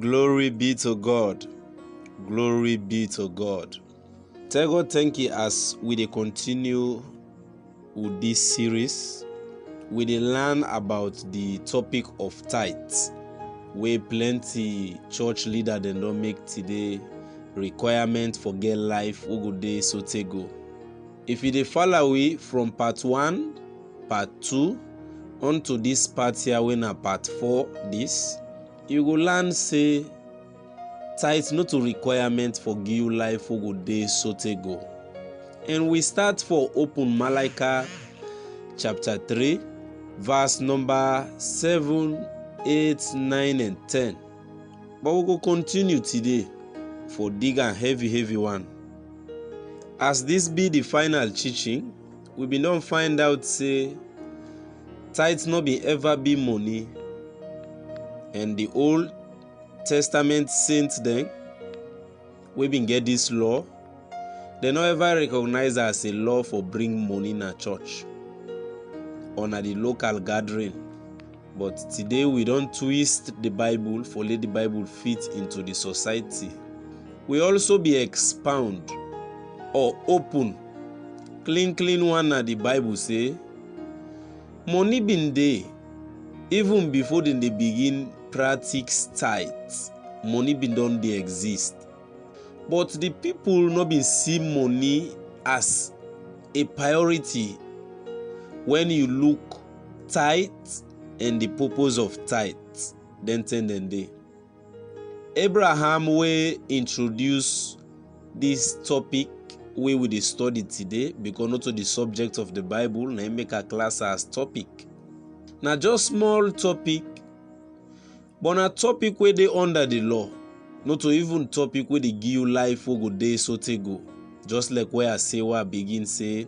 Glory be to God. Glory be to God. Tell God thank you as we dey continue with this series. We dey learn about the topic of tithes, wey plenty church leader dem don make today requirement for get life wey go dey sotey go. If you dey follow we from part 1, part 2 unto this part here wey na part 4 this, you go learn say tithe no to requirement for give you life wey go dey sotey go. And we start for open Malachi chapter 3 verse number 7, 8, 9 and 10. But we go continue today for dig and heavy one. As this be the final teaching, we bin don find out say tithe no be ever be money, and the Old Testament saints dem wey bin get this law, dem no ever recognize as a law for bring money na church or na the local gathering. But today we don twist the Bible for let the Bible fit into the society. We also be expound or open clean one na the Bible say money bin dey even before dem dey begin practice tithe. Money bin don dey exist, but the people no bin see money as a priority when you look tithe and the purpose of tithe. Dem dey. Abraham wey introduce this topic wey we dey study today, because not to the subject of the Bible na make a class as topic. Na just small topic, but na topic wey dey under the law, not to even topic wey dey give you life wey go dey sotey go. Just like where I say where I begin say,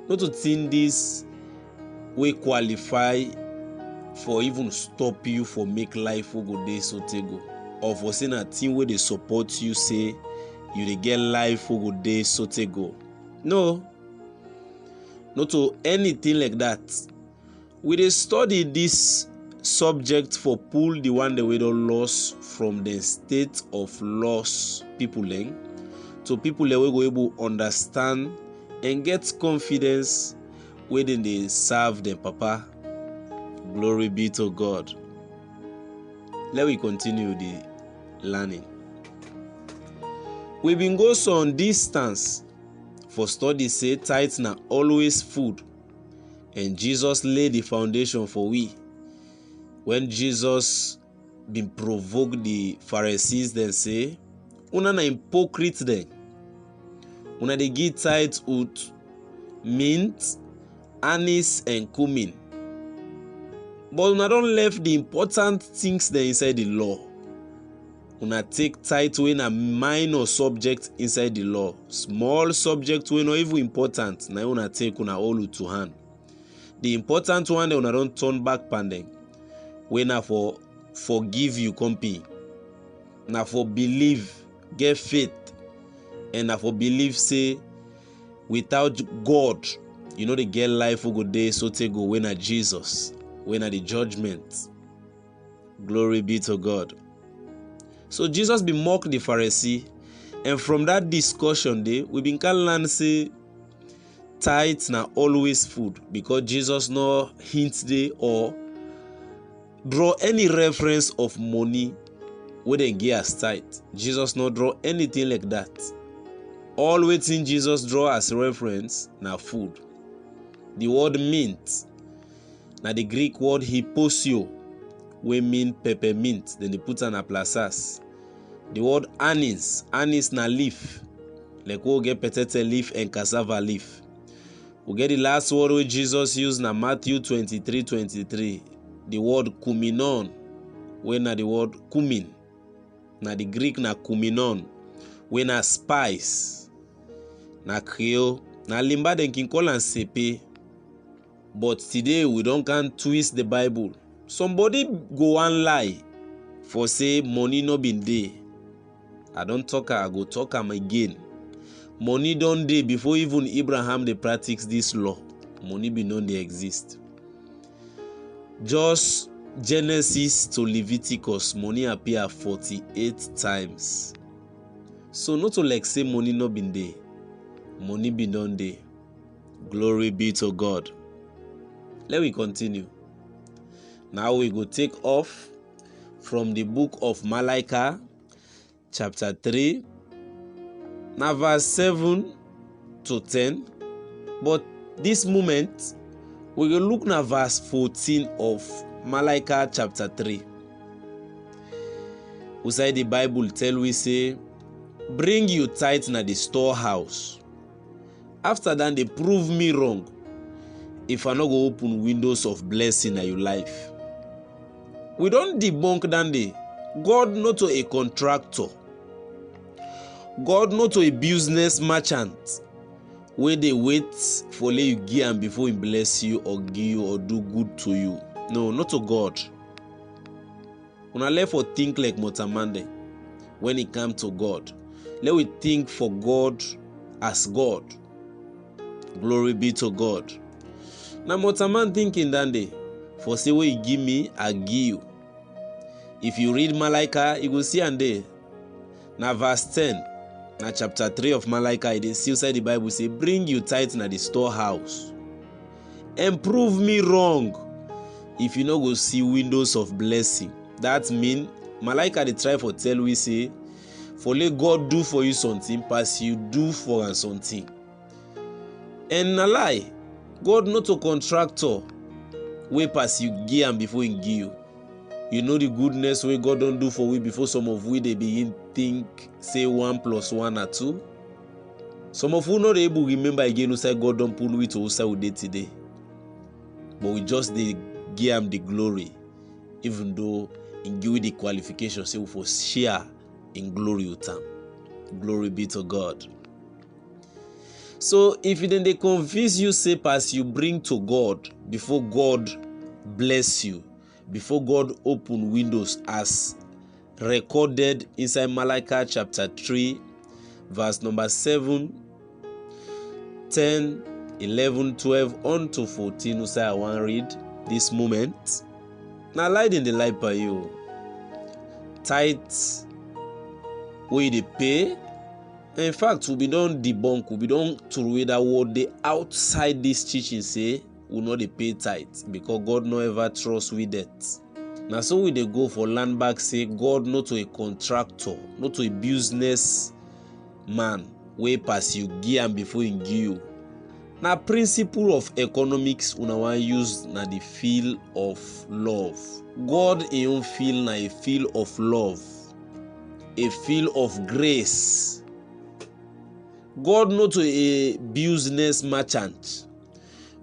not to think this wey qualify for even stop you for make life wey go dey sotey go, or for say na thing wey dey support you say you dey get life wey go dey sotey go. No, not to anything like that. We dey study this subject for pull the one that we don lost from the state of lost people to people wey go able understand and get confidence wey dem dey serve dem papa. Glory be to God. Let we continue the learning. We been go some distance for study say tithe na always food, and Jesus laid the foundation for we. When Jesus been provoke the Pharisees, dem say, una na hypocrite dem. Una dey give tithe with mint, anise and cumin, but una don left the important things dem inside the law. Una take tithe wey na minor subject inside the law, small subject wey no even important, na una take una hold to hand. The important one that una don turn back pandem, wey na for forgive you company, na for believe, get faith, and na for believe say without God you no dey get life wey go dey sotey go, wey na Jesus, wey na the judgment. Glory be to God. So Jesus bin mock the Pharisee, and from that discussion day we bin can learn say tithe na always food, because Jesus no hint dey or draw any reference of money wey dem give as tithe. Jesus no draw anything like that. All wetin Jesus draw as reference na food. The word mint na the Greek word hyposio, wey mean peppermint, then they put am na plasas. The word anise na leaf, like we get potato leaf and cassava leaf. We get the last word wey Jesus used na Matthew 23:23, the word kuminon, wey na the word cumin, na the Greek na kuminon, wey na spice. Na Creole, na limba dem kin call am sepe. But today we don can twist the Bible. Somebody go wan lie for say money no bin dey. I don talk am, I go talk am again. Money don dey before even Abraham dey practice this law. Money bin don dey exist. Just Genesis to Leviticus, money appear 48 times. So not to like say money not been there. Money been done there. Glory be to God. Let me continue. Now we go take off from the book of Malachi, chapter 3, now verse 7 to 10. But this moment, we will look at verse 14 of Malachi chapter 3. Outside the Bible tell we say, bring you tithe na the storehouse. After that, they prove me wrong if I not go open windows of blessing in your life. We don't debunk that day. God not to a contractor. God not to a business merchant where they wait for let you give and before he bless you or give you or do good to you. No, not to God. When I left for think like Motamande when it comes to God. Let we think for God as God. Glory be to God. Now Motaman thinking that day, for say what you give me, I give you. If you read Malachi, you will see and there. Now verse 10, now chapter 3 of Malachi, they still say the Bible say, bring you tithe na the storehouse. And prove me wrong if you no go see windows of blessing. That mean Malachi they try for tell we say, for let God do for you something, pass you do for us something. And na lie, God not a contractor, way pass you give and before he give you. You know the goodness way God don't do for we before some of we they begin think say 1 + 1 are 2. Some of you not able remember again who say God don't pull we to who we did today. But we just they give him the glory, even though in give the qualification say we for share in glory with him. Glory be to God. So if then they confuse you, say pass you bring to God before God bless you, before God open windows as recorded inside Malachi chapter 3, verse number 7, 10, 11, 12 on to 14. Who say I want to read this moment. Now light in the light by you. Tithe where they pay. In fact, we don't debunk, we don't throw away that word. They outside this teaching say we not they pay tithe because God no ever trust with that. Now so we they go for land back say God not to a contractor, not to a business man way pass you give and before he give you. Now principle of economics una want use na the field of love. God in own field na a field of love, a field of grace. God not a business merchant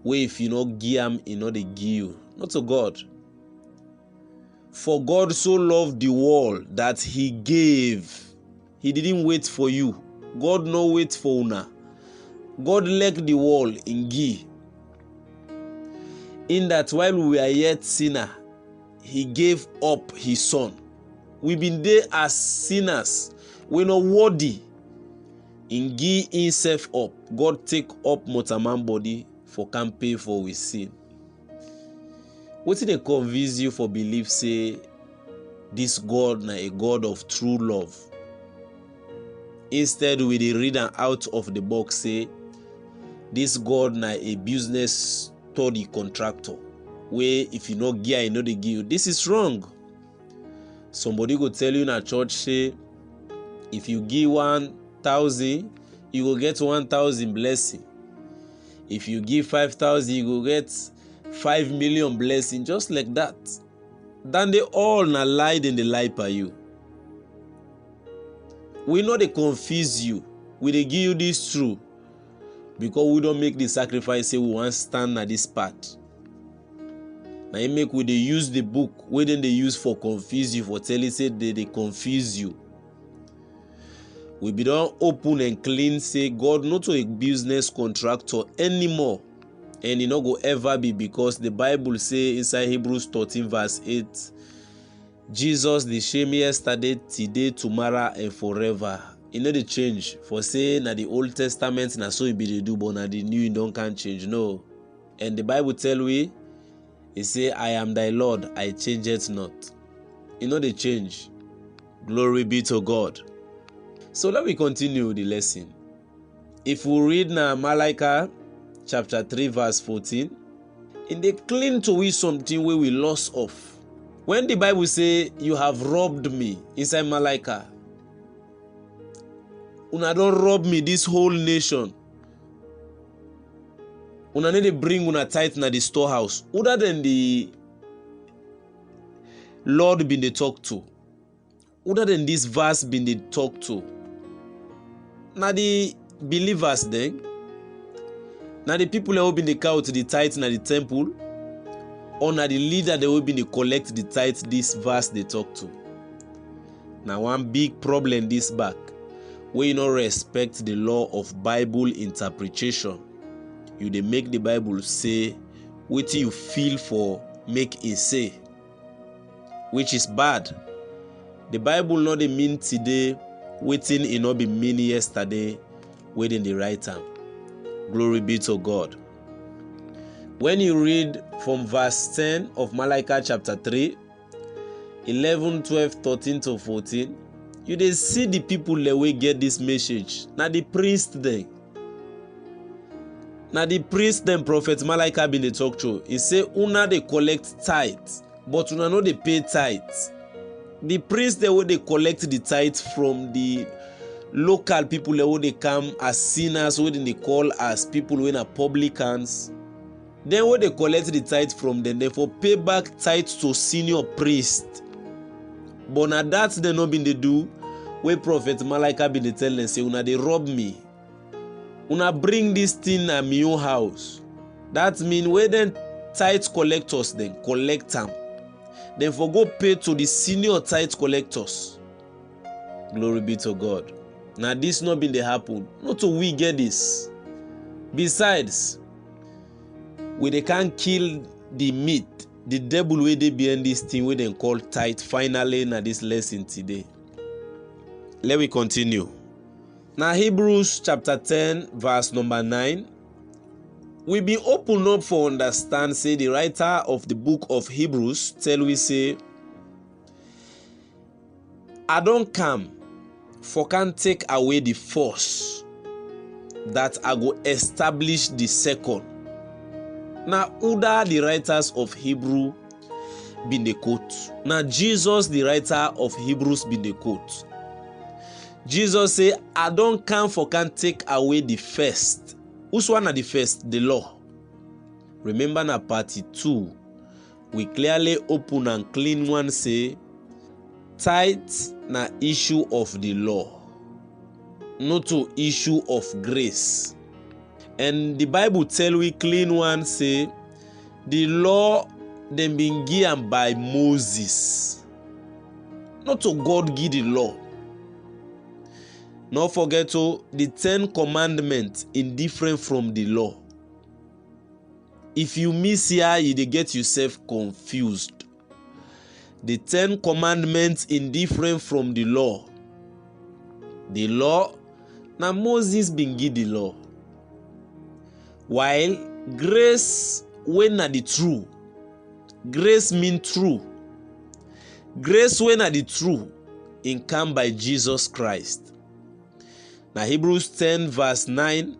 where if you not give him, he not they give you. Not to God. For God so loved the world that he gave. He didn't wait for you. God no wait for una. God left the world in give. In that while we are yet sinner, he gave up his son. We've been there as sinners. We're not worthy. In give himself up. God take up Motaman body for can pay for we sin. What did they convince you for belief say this God na a God of true love? Instead we dey read am out of the box say this God na a business study contractor where if you no give you know they give you. This is wrong. Somebody go tell you in a church say if you give 1,000 you will get 1,000 blessing. If you give 5,000 you will get 5 million blessing, just like that. Then they all na lied in the lie by you. We know they confuse you. We they give you this true because we don't make the sacrifice say we want stand at this part. Now you make we they use the book where then they use for confuse you, for tell you say they confuse you. We be done open and clean say God not a business contractor anymore. And it not go ever be, because the Bible say inside Hebrews 13 verse 8, Jesus the same yesterday, today, tomorrow and forever. It not the change. For say na the Old Testament na so it be they do, but na the new don't can change. No. And the Bible tell we He say, I am thy Lord, I change it not. You know the change. Glory be to God. So let me continue the lesson. If we read now Malachi chapter 3 verse 14, and they cling to we something where we lost off. When the Bible say, you have robbed me, inside Malachi, una don't rob me, this whole nation. Una need to bring una tithe na the storehouse. Other than the Lord been they talk to. Other than this verse been they talk to. Now the believers then. Now the people that will be the cow to the tithe na the temple. Or na the leader that will be the collect the tithe this verse they talk to. Now one big problem this back. Where you not respect the law of Bible interpretation. You dey make the Bible say what you feel for make it say, which is bad. The Bible not dey mean today waiting it not be mean yesterday waiting the right time. Glory be to God. When you read from verse 10 of Malachi chapter 3, 11, 12, 13 to 14, you dey see the people that will get this message. Now the priest then. Now the priest then prophet Malachi been dey talk to. He say una dey collect tithe, but una no dey pay tithe. The priest they will they collect the tithe from the local people that will they come as sinners, what they call as people when are publicans. Then when they collect the tithe from them, therefore pay back tithe to senior priest. But now that they not been they do, where prophet Malachi been they tell them say una they rob me. Una bring this thing at my own house. That mean where then tithe collectors then collect them. Then for go pay to the senior tithe collectors. Glory be to God. Now this not been the happen. Not to we get this. Besides, we they can't kill the meat. The devil way they behind this thing we then call tithe. Finally, now this lesson today. Let me continue. Now Hebrews chapter 10 verse number 9. We be open up for understand, say the writer of the book of Hebrews tell we say, I don't come for can take away the first, that I go establish the second. Now Uda the writers of Hebrew been the quote. Now Jesus the writer of Hebrews been the quote. Jesus say, I don't come for can take away the first. Who's one of the first? The law. Remember na part 2. We clearly open and clean one say, tithe na issue of the law, not to issue of grace. And the Bible tell we clean one say, the law them been given by Moses, not to God give the law. Not forget to the 10 commandments is different from the law. If you miss here, you dey get yourself confused. The 10 commandments is different from the law. The law, now Moses been give the law. While grace, when na the true, grace mean true. Grace when na the true, in come by Jesus Christ. Now Hebrews 10 verse 9,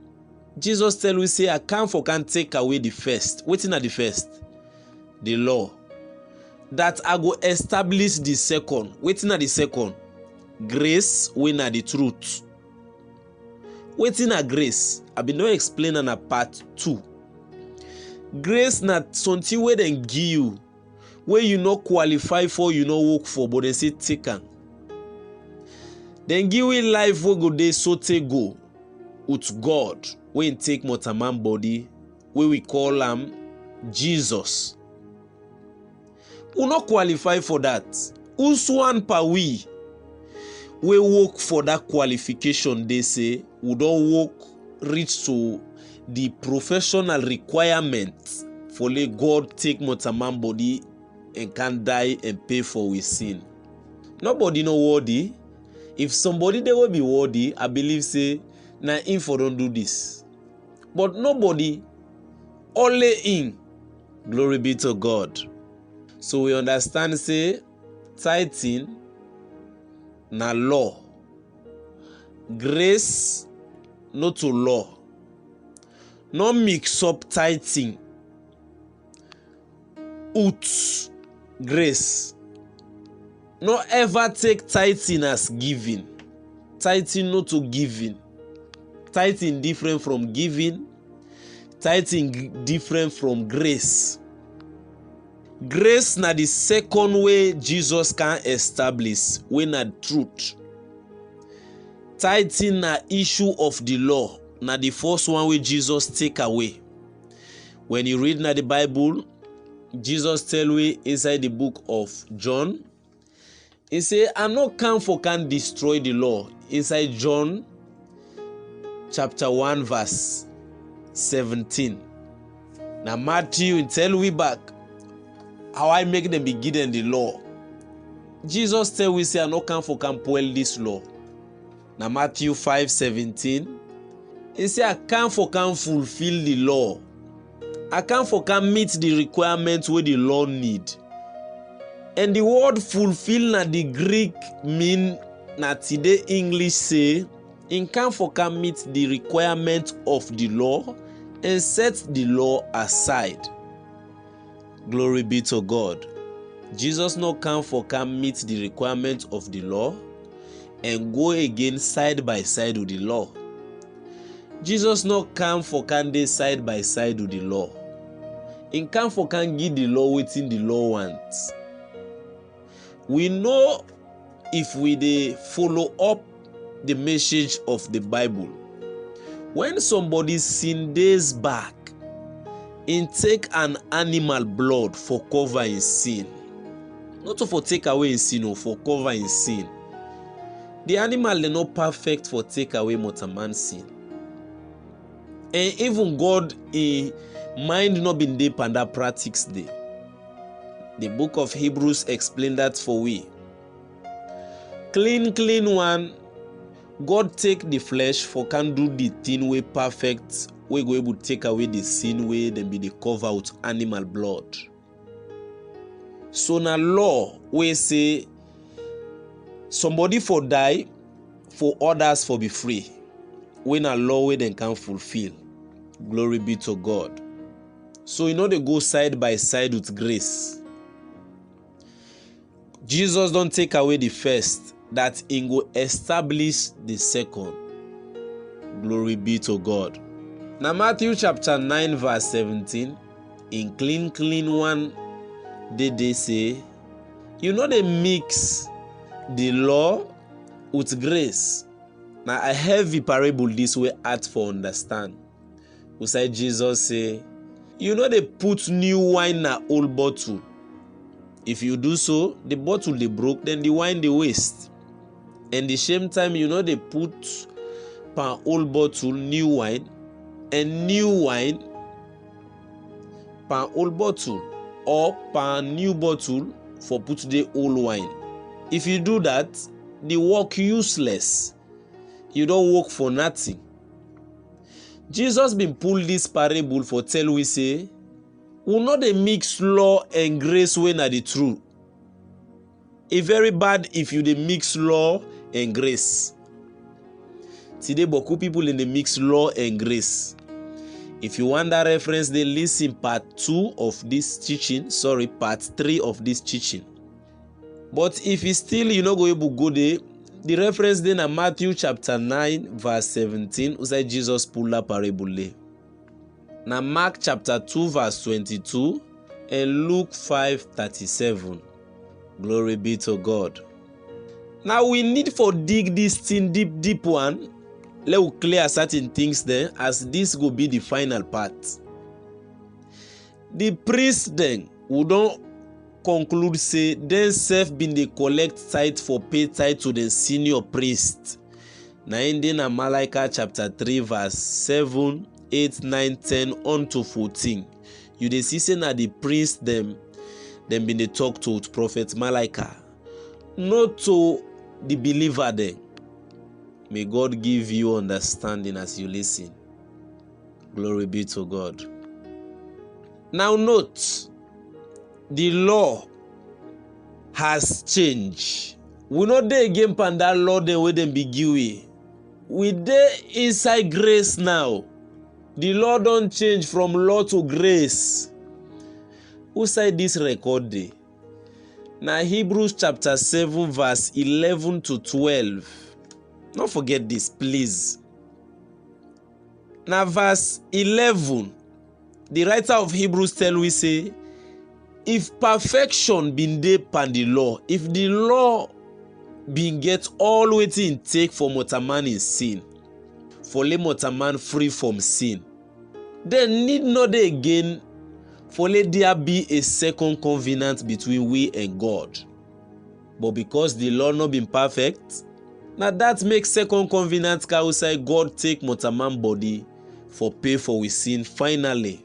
Jesus tell we say, I come for can take away the first. Waiting at the first? The law. That I go establish the second. Waiting at the second? Grace when at the truth. Waiting at grace. I been not explain on a part 2. Grace not something where they give you, where you not qualify for, you not work for, but they say take am. Then give we life we go dey so take go with God. We take mortal body, where we call him Jesus. We not qualify for that. Who's one per we work for that qualification, they say, we don't work reach to the professional requirements for let God take mortal body and can die and pay for we sin. Nobody no worthy. If somebody they will be worthy, I believe say, na him for don't do this. But nobody, only him Glory be to God. So we understand say tithing na law. Grace not to law. No mix up tithing with grace. No ever take tithing as giving. Tithing not to giving. Tithing different from giving. Tithing different from grace. Grace na the second way Jesus can establish when na truth. Tithing na issue of the law. Na the first one wey Jesus take away. When you read na the Bible, Jesus tell we inside the book of John, he say, I no come for can destroy the law. Inside John chapter 1 verse 17. Now Matthew tell we back how I make them be given the law. Jesus tell we say I no come for can spoil this law. Now Matthew 5:17. He say I come for can fulfill the law. I come for can meet the requirements where the law need. And the word fulfill na the Greek mean na today English say in come for can meet the requirement of the law and set the law aside. Glory be to God. Jesus no come for can meet the requirement of the law and go again side by side with the law. Jesus no come for can dey side by side with the law. In come for can give the law wetin the law wants. We know if we dey follow up the message of the Bible. When somebody sin days back, in take an animal blood for cover his sin. Not for take away his sin or for cover his sin. The animal is not perfect for take away mortal man's sin. And even God in mind not been deep and that practice day. The book of Hebrews explain that for we. Clean one. God take the flesh for can do the thing way perfect. We go able to take away the sin way then be the cover with animal blood. So now law we say somebody for die for others for be free. When a law we then can fulfill. Glory be to God. So you know they go side by side with grace. Jesus don't take away the first, that he go establish the second. Glory be to God. Now Matthew chapter 9 verse 17, in clean one, they say, you know they mix the law with grace. Now a heavy parable this way hard for understand. We say Jesus say, you know they put new wine in an old bottle. If you do so, the bottle they broke, then the wine they waste. And the same time, you know they put per old bottle new wine, and new wine per old bottle, or per new bottle for put the old wine. If you do that, the work useless. You don't work for nothing. Jesus been pull this parable for tell we say, we know they mix law and grace when are the true. It very bad if you dey mix law and grace. Today, beaucoup people in the mix law and grace. If you want that reference, they listen part 2 of this teaching. Part 3 of this teaching. But if it's still you know go able go there, the reference then in Matthew chapter 9 verse 17, who say Jesus pull that parable there. Now Mark chapter 2 verse 22 and Luke 5:37. Glory be to God. Now we need for dig this thing deep one. Let us clear certain things there, as this will be the final part. The priest then who don't conclude say then self been they collect tithe for pay tithe to the senior priest. Now in Malachi chapter 3 verse 7, 8, 9, 10 on to 14. You dey see say na the priest them been they talk to prophet Malachi, not to the believer then. May God give you understanding as you listen. Glory be to God. Now note, the law has changed. We no dey again pan that law dem wey dem be give we dey inside grace now. The law don change from law to grace. Who side dis record dey? Na Hebrews chapter 7 verse 11 to 12. No forget this, please. Na verse 11, the writer of Hebrews tell we say, if perfection bin dey pan the law, if the law bin get all wetin take for mortal man in sin, for lay mortal man free from sin, then need not dey again for let there be a second covenant between we and God. But because the law not been perfect, now that makes second covenant outside God take mortal man body for pay for we sin finally.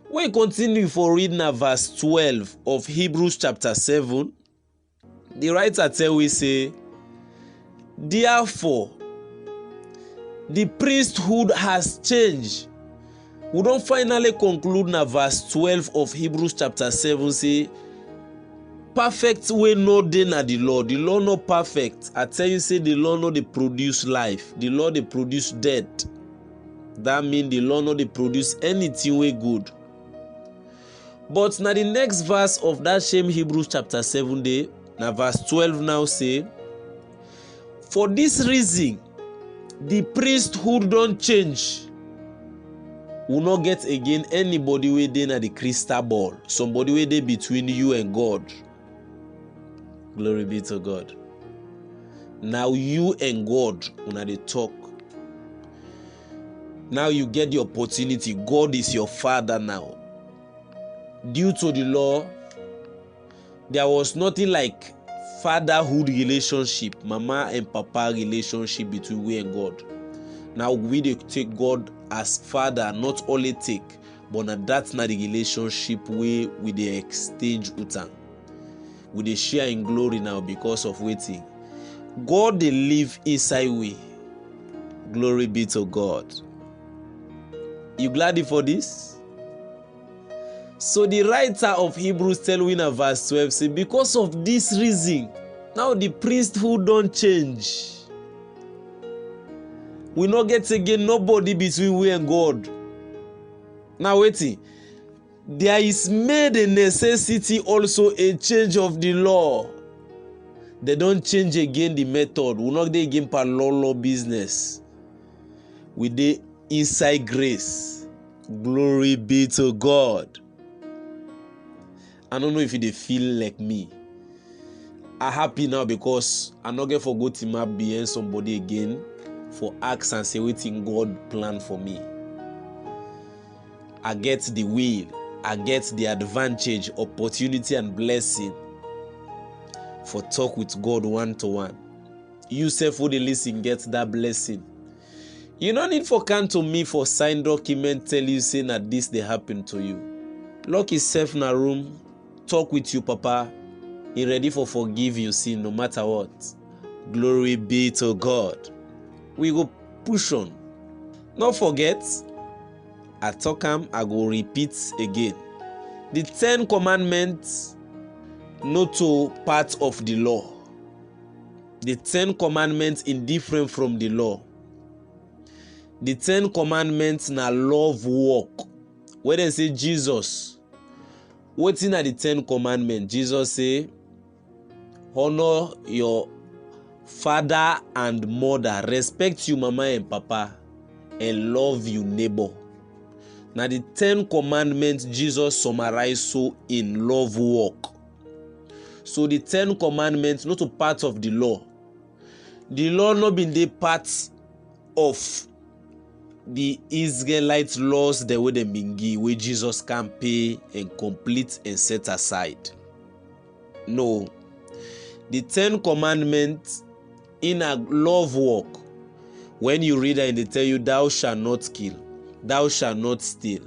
When you continue for reading verse 12 of Hebrews chapter 7, the writer tell we say, therefore, the priesthood has changed. We don't finally conclude na verse 12 of Hebrews chapter 7 say, perfect way no dey na the law not perfect. I tell you say the law no dey produce life, the law dey produce death. That mean the law no dey produce anything way good. But na the next verse of that same Hebrews chapter 7 dey, na verse 12 now say, for this reason the priesthood don change. We no get again anybody wey dey na the crystal ball, somebody wey dey between you and God. Glory be to God. Now you and God una dey talk. Now you get the opportunity. God is your father now. Due to the law, there was nothing like fatherhood relationship, mama and papa relationship between we and God. Now we dey take God as father, not only take, but na that's not the relationship we dey exchange with am. We dey share in glory now because of waiting. God dey live inside we. Glory be to God. You glad for this? So the writer of Hebrews tell we in verse 12 say, because of this reason, now the priesthood don't change. We not get again nobody between we and God. Now waiting. There is made a necessity also a change of the law. They don't change again the method. We not dey again per law business. We dey inside grace. Glory be to God. I don't know if they feel like me. I'm happy now because I'm not going to go to my behind somebody again for ask and say wetin God plan for me. I get the will, I get the advantage, opportunity and blessing for talk with God one-to-one. You self who dey listen get that blessing. You no need for come to me for sign document tell you say that this dey happen to you. Lock yourself in a room, talk with you papa. He ready for forgive you sin no matter what. Glory be to God. We go push on. Not forget, I talk am, I go repeat again. The 10 commandments not to part of the law. The 10 commandments is different from the law. The 10 commandments na love walk. When they say Jesus, wetin are the 10 commandments? Jesus say, honor your father and mother, respect your mama and papa, and love your neighbor. Now the 10 commandments Jesus summarized so in love walk. So the 10 commandments not a part of the law. The law not been the part of the Israelite laws the way they been give, where Jesus can pay and complete and set aside. No. The 10 commandments in a love walk, when you read it and they tell you thou shalt not kill, thou shalt not steal.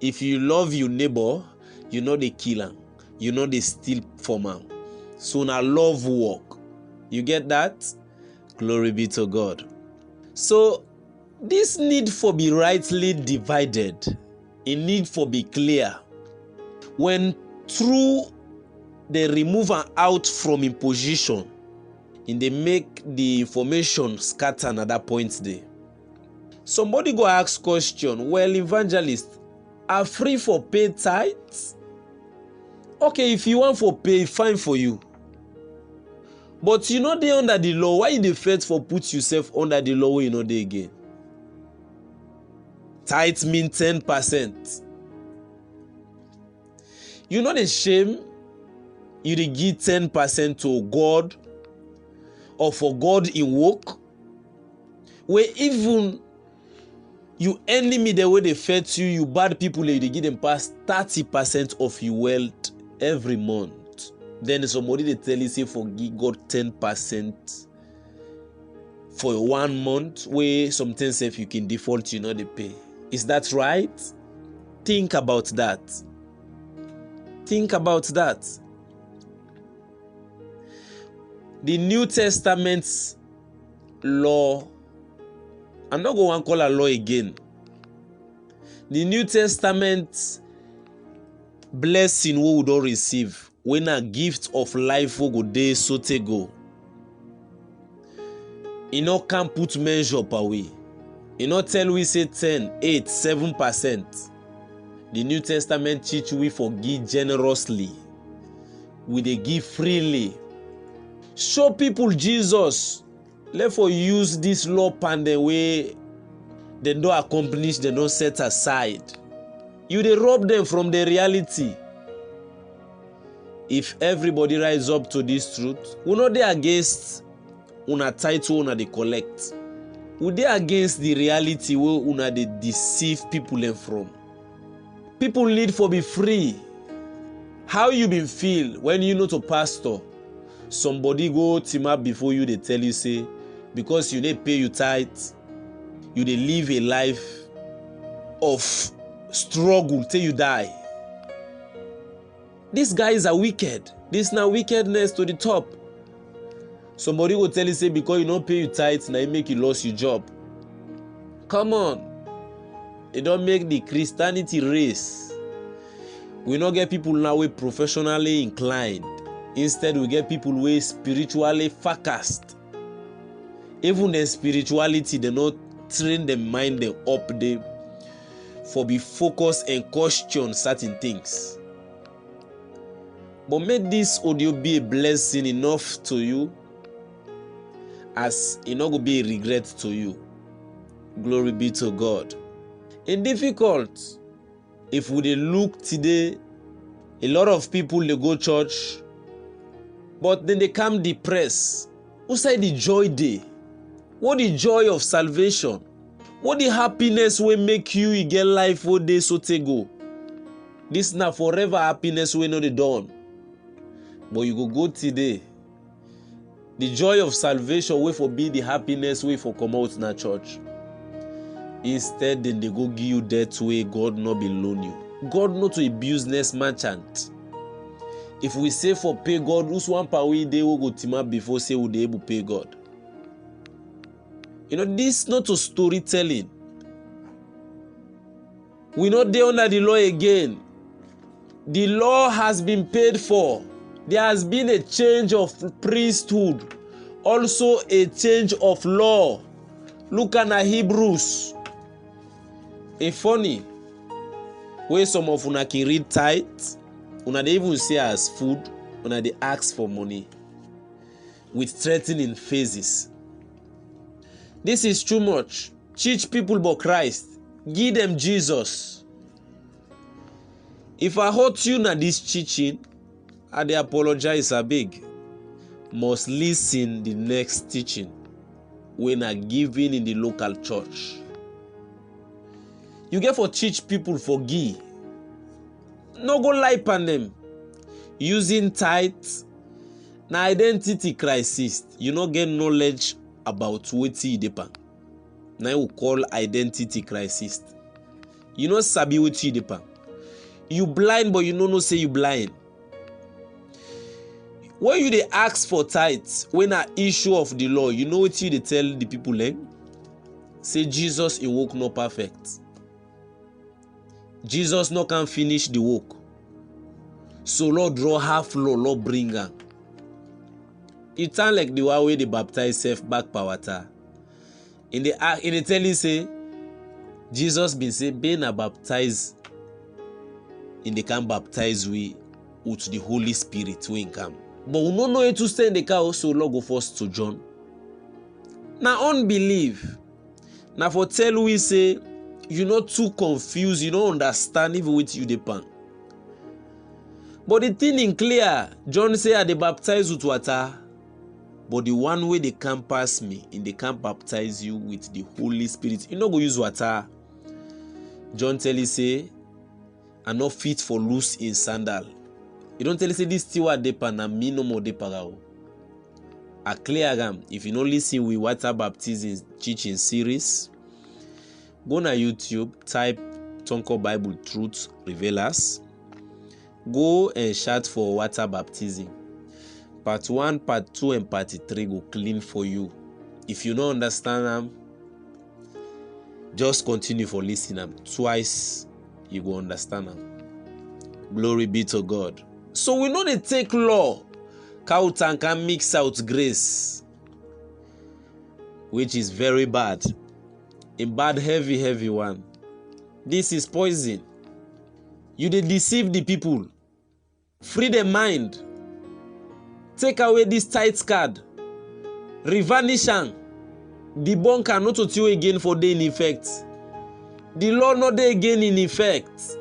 If you love your neighbor, you know they kill him, you know they steal from him. So now love walk. You get that? Glory be to God. So this need for be rightly divided, it need for be clear. When through they remove am out from im position, and they make the information scatter at that point there. Somebody go ask question, well, evangelists are free for pay tithes? Okay, if you want for pay, fine for you. But you know they under the law. Why you dey fight for put yourself under the law when you know they again? Tithe mean 10%. You know the shame you dey give 10% to God or for God in work, where even you enemy the way they fight you, you bad people, they give them past 30% of your wealth every month. Then somebody they tell you say forgive God 10% for 1 month, where sometimes if you can default, you know they pay. Is that right? Think about that. Think about that. The New Testament law, I'm not going to call a law again. The New Testament blessing we would all receive when a gift of life we go dey so te go. You know can't put measure per way. You know tell we say 10, 8, 7%. The New Testament teach we forgive generously. We dey give freely. Show people Jesus. Let for use this law pan the way they don't accomplish, they don't set aside. You dey rob them from the reality. If everybody rise up to this truth, we no dey against una title una dey collect. We dey against the reality where una dey deceive people them from. People need for be free. How you been feel when you know to pastor? Somebody go team up before you, they tell you say, because you dey pay you tithe, you dey live a life of struggle till you die. These guys are wicked. This now wickedness to the top. Somebody will tell you say because you don't pay your tithe, now it make you lose your job. Come on. It don't make the Christianity race. We not get people now we professionally inclined. Instead, we get people who are spiritually focused. Even their spirituality, they not train their mind them up there for be focused and question certain things. But make this audio be a blessing enough to you, as it not go be a regret to you. Glory be to God. It's difficult. If we dey look today, a lot of people they go church, but then they come depressed. Who say the joy day? What the joy of salvation? What the happiness will make you get life all day so te go? This now forever happiness we know the dawn. But you go today. The joy of salvation will for be the happiness way for come out in a church. Instead, then they go give you that way God not be loan you. God not to a business merchant. If we say for pay God, who's one per way they will go team up before say would they able pay God. You know, this not to storytelling. We not there under the law again. The law has been paid for. There has been a change of priesthood. Also a change of law. Look at Hebrews. It's funny. Where some of una can read tithe, una they even say as food, una they ask for money. With threatening faces. This is too much. Teach people about Christ. Give them Jesus. If I hurt you na this teaching, I dey apologize a big. Must listen the next teaching when I giving in the local church. You get for teach people for give. No go lie on them. Using tithe na identity crisis. You no get knowledge about wetin you dey pan. Na we call identity crisis. You no sabi wetin you dey pan. You blind but you no know say you blind. When you dey ask for tithes, when an issue of the law, you know what you dey tell the people eh? Say Jesus in work not perfect. Jesus no can finish the work. So Lord draw half law, Lord bring am. It sound like the one way they baptize self back per water. In the telling say, Jesus been say, being a baptized in the can baptize we with the Holy Spirit when come. But we don't know how to stay in the car, so Lord go first to John. Now unbelief. Now for tell we say, you're not too confused, you don't understand even with you depend. But the thing in clear, John say I dey baptize with water, but the one way they can pass me, and they can baptize you with the Holy Spirit. You no go use water. John tell you say, I'm not fit for loose in sandal. You don't tell you say this still depa na me no more depa. I clear am. If you no listen with water baptism teaching series, go na YouTube, type Tonko Bible Truth Revealers. Go and shout for water baptism. Part 1, Part 2, and Part 3 go clean for you. If you don't understand them, just continue for listening. Twice, you go understand them. Glory be to God. So we know they take law, count and can mix out grace, which is very bad. A bad, heavy one. This is poison. You dey deceive the people. Free the mind. Take away this tight card. Revanish am. Debunk am not to you again for day in effect. The law not dey again in effect.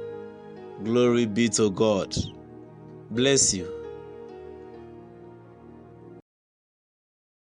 Glory be to God. Bless you.